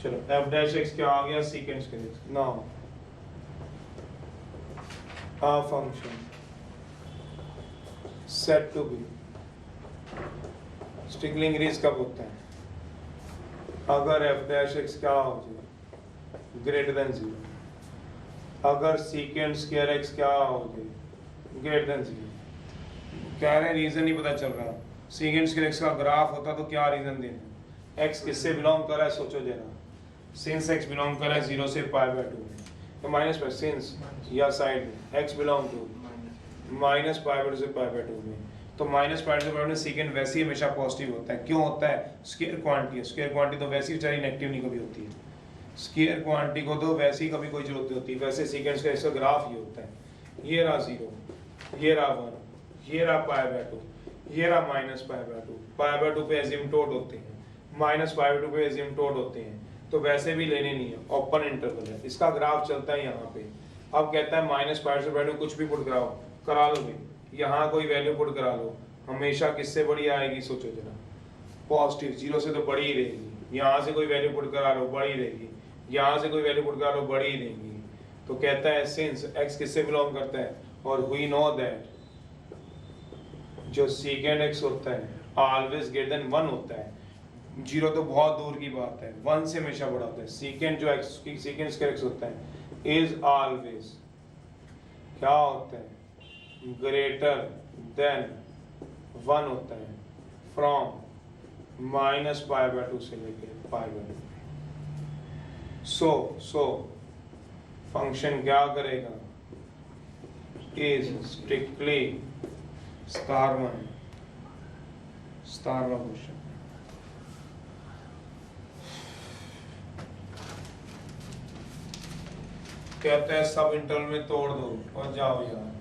चलो f dash x क्या आ गया सीक्वेंस के लिए। Now a function said to be strictly increase कब होता है? अगर f dash x क्या हो जाए ग्रेटर देन 0, अगर secant स्क्वायर x क्या हो जाए ग्रेटर देन 0। कह रहे रीजन नहीं पता चल रहा, secant स्क्वायर x का ग्राफ होता तो क्या रीजन देना, x किससे बिलोंग कर रहा है सोचो जरा, सिंस x बिलोंग कर रहा है 0 से π/2 में तो माइनस पर सिंस या साइड में x बिलोंग टू माइनस π/2 से π/2 में, तो माइनस π/2 में सेकेंड वैसे ही हमेशा पॉजिटिव होता है। क्यों होता है? स्क्वायर क्वांटिटी है, स्क्वायर क्वांटिटी तो वैसे ही बेचारी नेगेटिव नहीं कभी होती है, स्क्वायर क्वांटिटी को तो वैसे ही कभी कोई जरूरत नहीं होती। वैसे सेकेंड का इसका ग्राफ ये होता है, ये रहा 0, ये रहा 1, ये रहा π/2, ये रहा माइनस π/2, π/2 पे एजिम्पटोट होते हैं, माइनस π/2 पे एजिम्पटोट होते हैं, तो वैसे भी लेने नहीं है, ओपन इंटरवल है, इसका ग्राफ चलता है यहाँ पे। अब कहता है माइनस π/2 कुछ भी पुट कराओ, करा लो भाई, यहाँ कोई वैल्यू पुट करा लो, हमेशा किससे बड़ी आएगी सोचो जरा, पॉजिटिव, 0 से तो बड़ी ही रहेगी। यहाँ से कोई वैल्यू पुट करा लो बड़ी रहेगी, यहाँ से कोई वैल्यू पुट करा लो बड़ी ही रहेगी। तो कहता है सिंस x किससे बिलोंग करता है, और वी नो दैट जो सेकेंड x होता है ऑलवेज ग्रेटर देन 1 होता है, 0 तो बहुत दूर की बात है, 1 से हमेशा बड़ा होता है। सेकेंड जो x सेकेंड स्क्वायर x होता है इज ऑलवेज क्या होता है ग्रेटर देन 1 होता है फ्रॉम माइनस π/2 से लेके π/2। सो फंक्शन क्या करेगा, इज स्ट्रिक्टली *1 क्वेश्चन। कहता है सब इंटरवल में तोड़ दो और जाओ यार,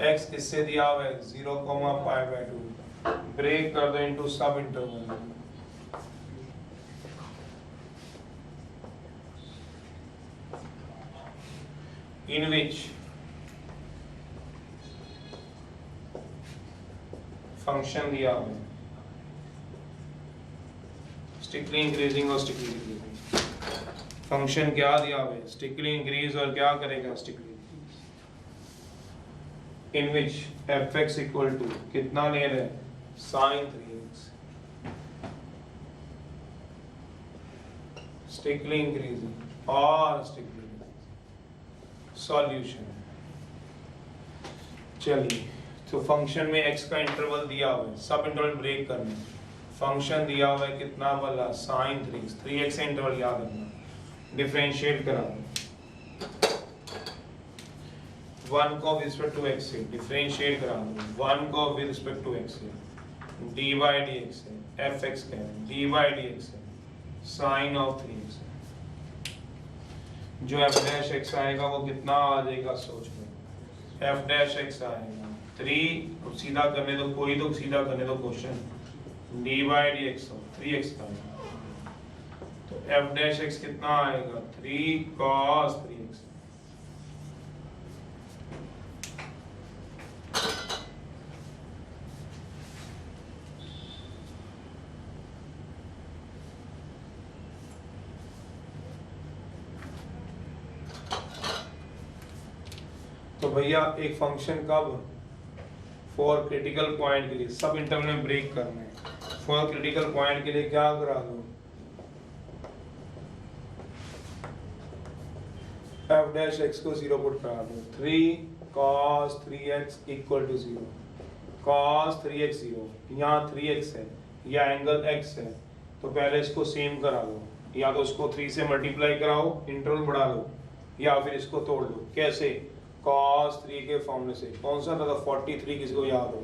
x किससे दिया हुआ है 0, π/2, ब्रेक कर दो इनटू सब इंटरवल, इन विच फंक्शन दिया हुआ है स्ट्रिक्टली इंक्रीजिंग और स्ट्रिक्टली डिक्रीजिंग। फंक्शन क्या दिया हुआ है स्ट्रिक्टली इंक्रीज और क्या करेगा strictly, in which fx equal to कितना ले रहे हैं sin 3x, strictly increasing और strictly decreasing। सॉल्यूशन चलिए, तो फंक्शन में x का इंटरवल दिया हुआ है, सब इंटरवल ब्रेक करने, फंक्शन दिया हुआ है कितना वाला sin 3x से इंटरवल याद रखना, डिफरेंशिएट करा दो 1 को विद रिस्पेक्ट टू x से डिफरेंशिएट करा दो, 1 को विद रिस्पेक्ट टू x से dy dx है fx क्या है dy dx है sin ऑफ 3x है। जो f डैश x आएगा वो कितना आ जाएगा सोच लो, f डैश x आएगा 3, सीधा करने दो, कोई तो सीधा करने दो क्वेश्चन, dy dx हो 3x का है, तो f डैश x कितना आएगा 3 cos 3x। तो भैया एक फंक्शन कब फॉर क्रिटिकल पॉइंट के लिए सब इंटरवल में ब्रेक करना है, फॉर क्रिटिकल पॉइंट के लिए क्या करा दो f डैश x को 0 पुट करा दो, 3 cos 3x equal to 0, cos 3x 0, यहाँ 3x है या एंगल x है, तो पहले इसको सेम करा लो, या तो उसको 3 से मल्टीप्लाई कराओ इंटरवल बढ़ा लो, या फिर इसको तोड़ लो। कैसे? cos 3 के फॉर्मूले से कौन सा था 43 किसी को याद हो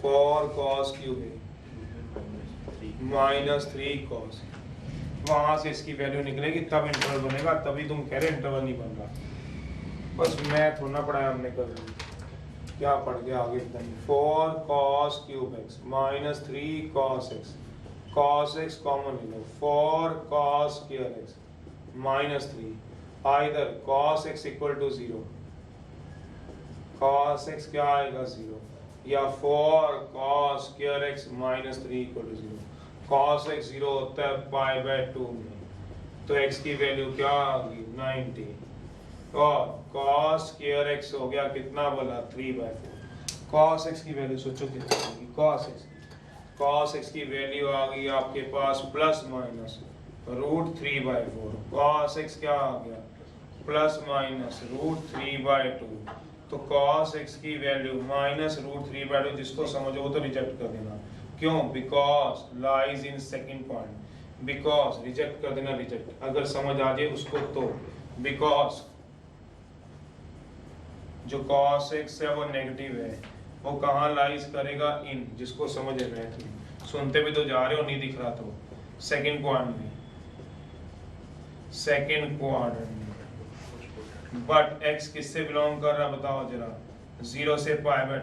4 cos क्यूब है -3 cos वहां से इसकी वैल्यू निकलेगी तब इंटरवल बनेगा तभी तुम कह रहे इंटरवल नहीं बन रहा बस मैं थोड़ा पढ़ाया हमने कर क्या पढ़ के आगे 4 cos cube x -3 cos x cos x common ले लो 4 cos square x -3 either cos x equal to 0 cos x क्या आएगा 0 या 4 cos square x -3 equal to 0 cos x 0 होता है π/2 में तो x की वैल्यू क्या आ गई 90 और cos square x हो गया कितना बोला 3/4 cos x की वैल्यू सोचो कितनी होगी cos x की वैल्यू आ गई आपके पास प्लस माइनस √3/4 cos x क्या आ गया प्लस माइनस √3/2 तो cos x की वैल्यू -√3/2 जिसको समझो वो तो रिजेक्ट कर देना क्यों because lies in second point because reject कर देना रिजेक्ट अगर समझ आ जाए उसको तो बिकॉज जो cos x है वो नेगेटिव है वो कहाँ लाइज करेगा इन जिसको समझ है मैथ में सुनते भी तो जा रहे हो नहीं दिख रहा तो सेकंड क्वाड्रेंट में बट x किससे बिलोंग कर रहा बताओ जरा 0 से π/2 में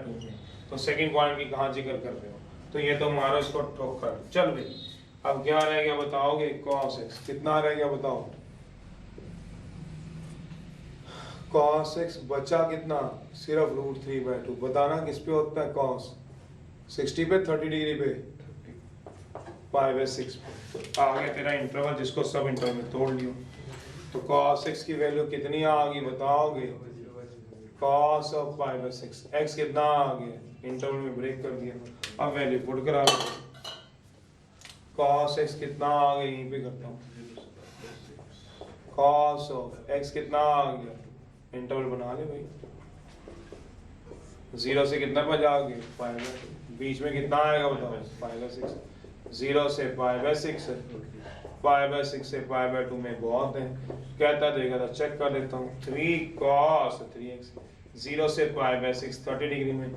तो सेकंड क्वाड्रेंट की कहाँ जिक्र कर रहे हो तो ये तो मारो इसको ठोकर चल भाई अब क्या रह गया बताओगे cos x कितना रह गया बताओ cos x बचा कितना सिर्फ √3/2 बताना किस पे होता है cos 60 पे 30 डिग्री पे π/6 पे आ गया तेरा इंटरवल जिसको सब इंटरवल में तोड़ लियो तो cos x की वैल्यू कितनी आ गई बताओगे cos of π/6 x कितना आ गया इंटरवल में ब्रेक कर दिया अब वैल्यू पुट करा लो cos x कितना आ गया यहीं पे करता हूँ cos of x कितना आ गया इंटरवल बना ले भाई 0 से कितना बजा गए बीच में कितना आएगा बताओ π/6 0 से π/6 π/6 से π/2 में बहुत है कहता देगा था चेक कर देता हूँ 3 cos 3x 0 से π/6 30 डिग्री में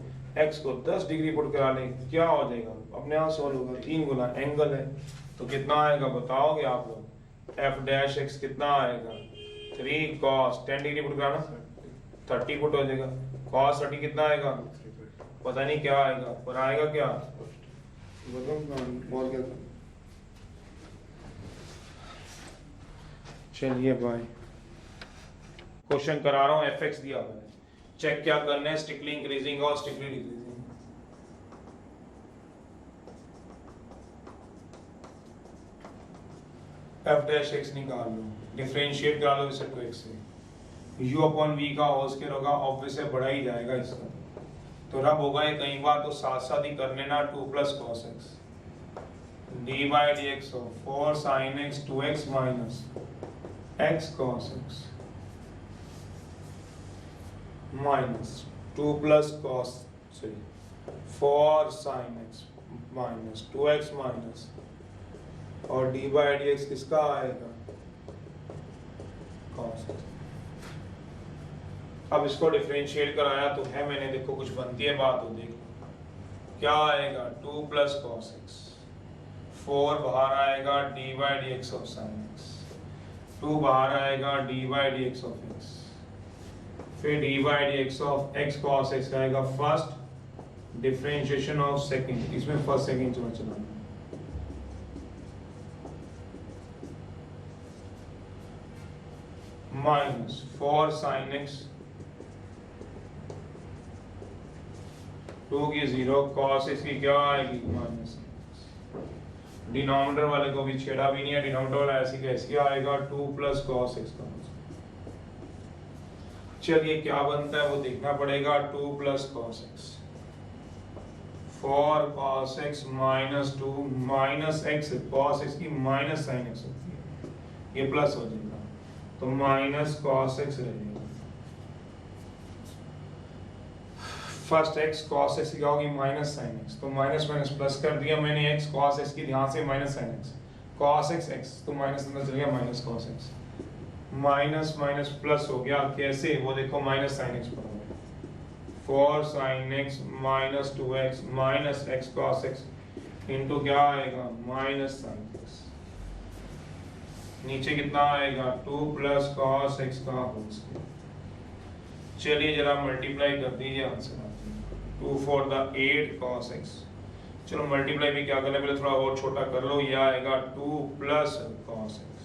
x को 10 डिग्री पुट करा ले क्या हो जाएगा अपने आप सॉल्व होगा 3 गुना एंगल है तो कितना आएगा बताओगे आप लोग f' कितना आएगा 3 cos 10 डिग्री पुट कराना 30 पुट हो जाएगा cos 30 कितना आएगा पता नहीं क्या आएगा पर आएगा क्या चलिए भाई क्वेश्चन करा रहा हूँ fx दिया मैंने चेक क्या करना है स्ट्रिक्टली इंक्रीजिंग और स्ट्रिक्टली डिक्रीजिंग f' निकाल लो डिफरेंशिएट करा लो इसे 2x से u/v का होल स्क्वायर होगा ऑब्वियस है बढ़ा ही जाएगा इसका तो रब होगा ये कई बार तो साथ साथ ही कर लेना 2 + cos x d/dx हो 4 sin x 2x minus x cos x minus 2 + cos 4 sin x minus 2x minus और d/dx किसका आएगा cos x अब इसको डिफरेंशिएट कराया तो है मैंने देखो कुछ बनती है बात तो देखो क्या आएगा 2 + cos x 4 बाहर आएगा d/dx of sin x 2 बाहर आएगा d/dx of x फिर d/dx of x cos x आएगा फर्स्ट डिफरेंशिएशन ऑफ सेकंड इसमें फर्स्ट सेकंड चलाना minus 4 sin x 2 की 0 cos x की क्या आएगी माइनस डिनोमिनेटर वाले को भी छेड़ा भी नहीं है डिनोमिनेटर वाला ऐसी कैसे आएगा 2 + cos x का चलिए क्या बनता है वो देखना पड़ेगा 2 + cos x 4 cos x minus 2 minus x cos x की minus sin x होती है ये प्लस हो जाएगा तो माइनस cos x रहेगा फर्स्ट x cos x की क्या होगी माइनस sin x तो माइनस माइनस प्लस कर दिया मैंने x cos x की ध्यान से minus sin x cos x x तो माइनस अंदर चल गया minus cos x minus minus plus हो गया, कैसे वो देखो माइनस साइन एक्स पर 4 sine x minus 2x minus x cos x into क्या आएगा माइनस साइन एक्स, नीचे कितना आएगा 2 प्लस कॉस एक्स का होल स्क्वायर। चलिए जरा मल्टीप्लाई कर दीजिए आंसर आते हैं 2 4 द 8 कॉस एक्स। चलो मल्टीप्लाई भी क्या करना है, पहले थोड़ा और छोटा कर लो, ये आएगा 2 प्लस कॉस एक्स,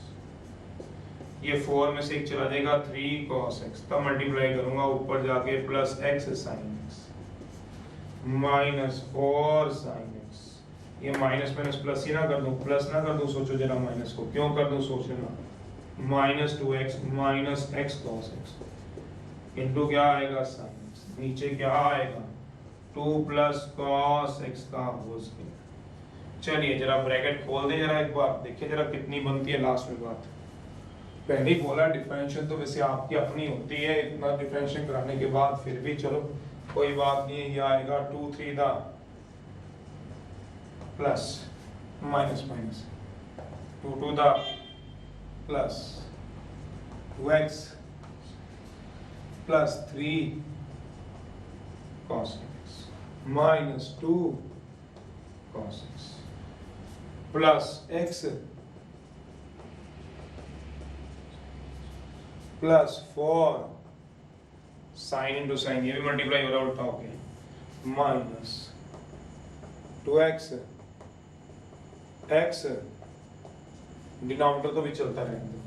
ये 4 में से एक चला जाएगा 3 cos x, तब मल्टीप्लाई करूंगा ऊपर जाके plus x sin x minus 4 sin x, ये माइनस माइनस प्लस ही ना कर दूं, प्लस ना कर दूं, सोचो जरा माइनस को क्यों कर दूं सोच लेना, minus 2x minus x cos x into क्या आएगा sin x, नीचे क्या आएगा 2 प्लस cos x का होल स्क्वायर। चलिए जरा ब्रैकेट खोल दे जरा एक बार, देखिए जरा कितनी बनती है लास्ट में बात। पहले ही बोला डिफरेंशियल तो वैसे आपकी अपनी होती है, इतना डिफरेंशियल कराने के बाद फिर भी चलो कोई बात नहीं है, ये आएगा 2 3 दा प्लस माइनस माइनस 2 2 दा plus 2x plus 3 cos x minus 2 cos x plus x plus 4 sine into sine, ये भी मल्टीप्लाई हो रहा है उल्टा होके, माइनस 2x x डिनोमिनेटर तो भी चलता रहेगा,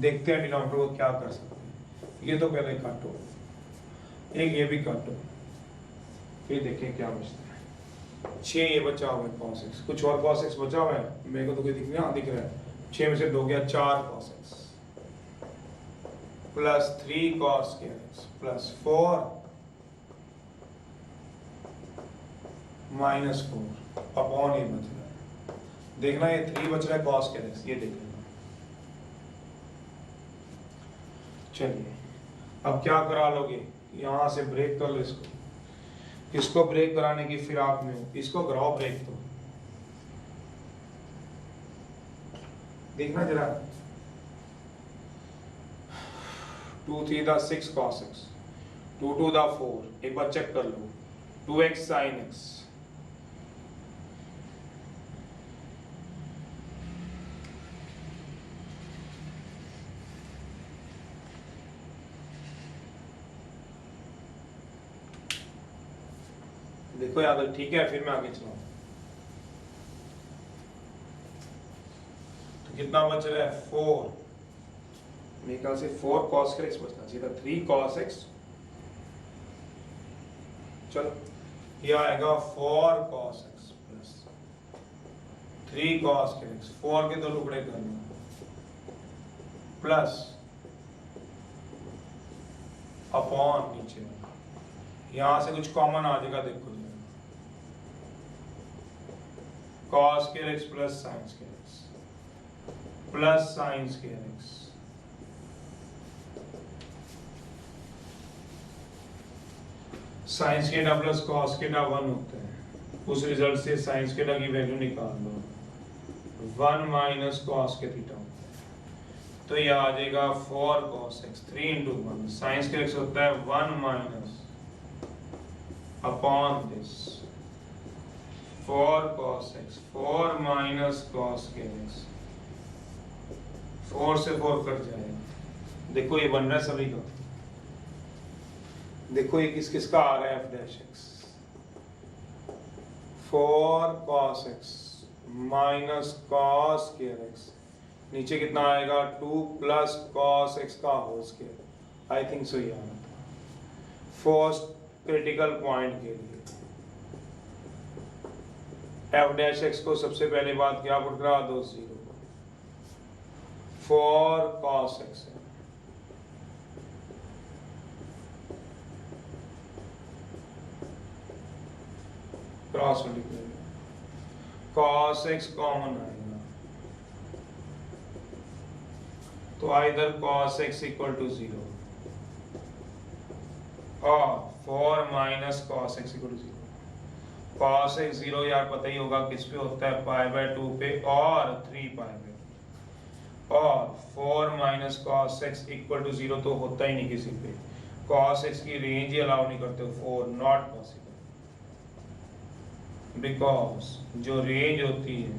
देखते हैं डिनोमिनेटर को क्या कर सकते हैं। ये तो पहले काटो, एक ये भी काटो, फिर देखें क्या बचता है। 6 ये बचा हुआ है cos x, कुछ और cos x बचा हुआ है मेरे को तो कोई दिख रहा है, 6 में से 2 गया 4 cos x plus 3 cos x plus 4 minus 4 upon ये बच रहा है, देखना ये 3 बच रहा है cos x, ये देख लेना। चलिए अब क्या करा लोगे, यहां से ब्रेक कर लो इसको, इसको ब्रेक कराने की फिराक में हो, इसको कराओ ब्रेक, तो देखना जरा 2 3 दा 6 cos x 2 2 दा 4, एक बार चेक कर लो 2x sin x देखो याद ठीक है, फिर मैं आगे चलाऊं तो कितना बच रहा है 4, मेरे ख्याल से 4 cos x बचना चाहिए था, 3 cos x, चलो ये आएगा 4 cos x plus 3 cos x, 4 के 2 टुकड़े करना प्लस अपॉन नीचे, यहां से कुछ कॉमन आ जाएगा, देखो cos x plus sin x plus sin x, science के प्लस कॉस के 1 होते हैं, उस रिजल्ट से साइंस के की वैल्यू निकाल लो, 1 माइनस कॉस के थीटा होता है, तो ये आ जाएगा 4 cos x 3 इंटू 1, साइंस के x होता है 1 minus upon this 4 cos x, 4 minus cos के x, 4 से 4 कट जाएगा, देखो ये बन रहा है सभी का, देखो ये किस किस का आ रहा है f dash x, 4 cos x minus cos x, नीचे कितना आएगा 2 प्लस cos x का whole square, I think so ये फर्स्ट क्रिटिकल पॉइंट के लिए f डैश x को सबसे पहले बात क्या पुट करा दो 0, 4 cos x है, cross multiply cos x common आएगा, तो either cos x equal to 0 और 4 minus cos x equal to 0, cos x 0 यार पता ही होगा किस पे होता है, पाई बाय 2 पे और 3 पाई बाय, और 4 minus cos x equal to 0 तो होता ही नहीं किसी पे, कॉस एक्स की रेंज ही अलाउ नहीं करते 4, नॉट पॉसिबल, बिकॉज जो रेंज होती है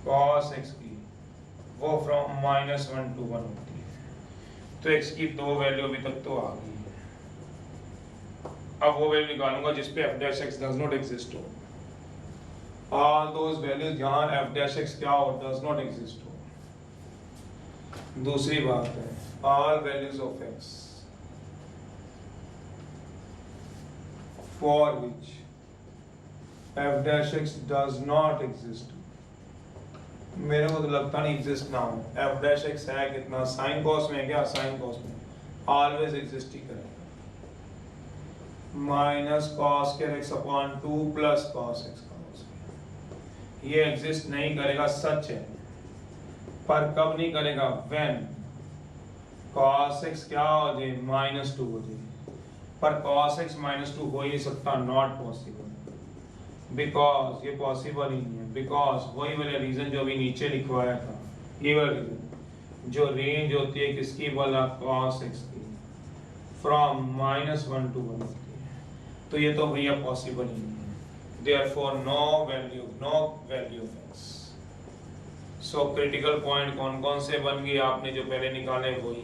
कॉस एक्स की वो फ्रॉम -1 to 1 होती है, तो एक्स की दो वैल्यू अभी तक तो आ गई है। अब वो वैल्यू निकालूंगा जिस पे f dash x does not exist हो, all those values जहां f dash x क्या हो, does not exist हो। दूसरी बात है all values of x for which f dash x does not exist, मेरे को तो लगता नहीं एग्जिस्ट ना हो, f dash x है कितना, साइन कॉस में है क्या, साइन कॉस में ऑलवेज एग्जिस्ट ही करेगा, माइनस कॉस के x upon 2 plus cos x cos, ये एग्जिस्ट नहीं करेगा, सच है, पर कब नहीं करेगा, व्हेन cos x क्या हो जाए, -2 हो जाए, पर cos x -2 हो ही नहीं सकता, नॉट पॉसिबल, बिकॉज ये पॉसिबल ही नहीं है, बिकॉज वही वाला रीजन जो अभी नीचे लिखवाया था, ये वाला रीजन, जो रेंज होती है किसकी बोला, cos x की, फ्रॉम -1 to 1 होती है, तो ये तो भैया पॉसिबल ही नहीं है, therefore no value of x। So critical point कौन कौन से बन गए आपने जो पहले निकाले, वही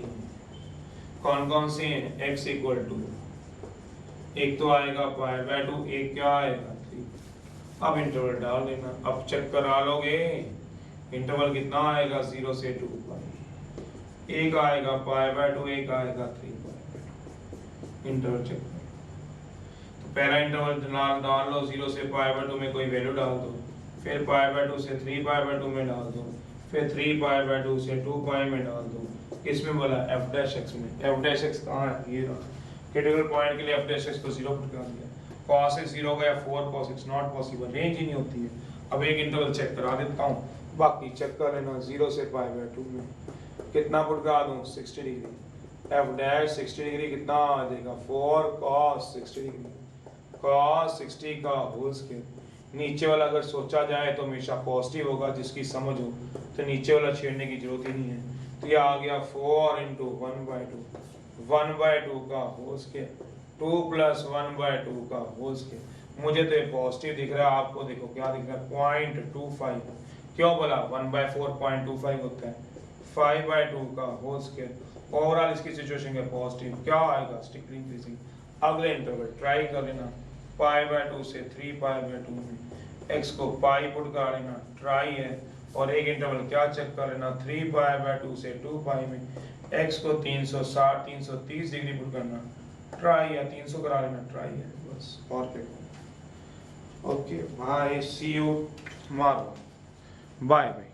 कौन कौन से हैं, x इक्वल टू, एक तो आएगा π/2, एक क्या आएगा 3, अब इंटरवल डाल देना, अब चेक करा लोगे इंटरवल कितना आएगा 0 से 2 पाई, एक आएगा π/2, एक आएगा 3π/2, इंटरवल चेक करो, तो पहला इंटरवल डाल लो 0 से π/2 में कोई वैल्यू डाल दो, फिर π/2 से 3π/2 में डाल दो, फिर 3π/2 से 2π में डाल दो, किसमें बोला, f dash x में, f dash x कहाँ है, ये रहा, क्रिटिकल पॉइंट के लिए f dash x को 0 पुट कर दिया, cos x 0 गया, 4 cos x not possible, range ही नहीं होती है। अब एक इंटरवल चेक करा देता हूँ, बाकी चेक कर लेना, 0 से π/2 में कितना पुट करा दूँ, 60 डिग्री, f dash 60 डिग्री कितना आ जाएगा, 4 cos 60 डिग्री, cos 60 का होल स्क्वायर, नीचे वाला अगर सोचा जाए तो हमेशा पॉजिटिव होगा, जिसकी समझ हो तो नीचे वाला छेड़ने की जरूरत ही नहीं है, तो ये आ गया 4 × 1/2 का होल स्क्वायर, 2 + 1/2 का होल स्क्वायर, मुझे तो ये पॉजिटिव दिख रहा है, आपको देखो क्या दिख रहा है, 0.25, क्यों बोला 1/4 0.25 होता है, 5/2 का होल स्क्वायर, ओवरऑल इसकी सिचुएशन है पॉजिटिव, क्या आएगा, स्ट्रिक्टली इंक्रीजिंग। अगले इंटरवल ट्राई कर लेना, π/2 से 3π/2 में x को पाई पुट कर लेना, ट्राई है, और एक इंटरवल क्या चेक कर लेना, 3π/2 से 2π में x को 330 डिग्री पुट करना, ट्राई है, 300 करा लेना, ट्राई है, बस और क्या। Okay bye, see you tomorrow, bye bye.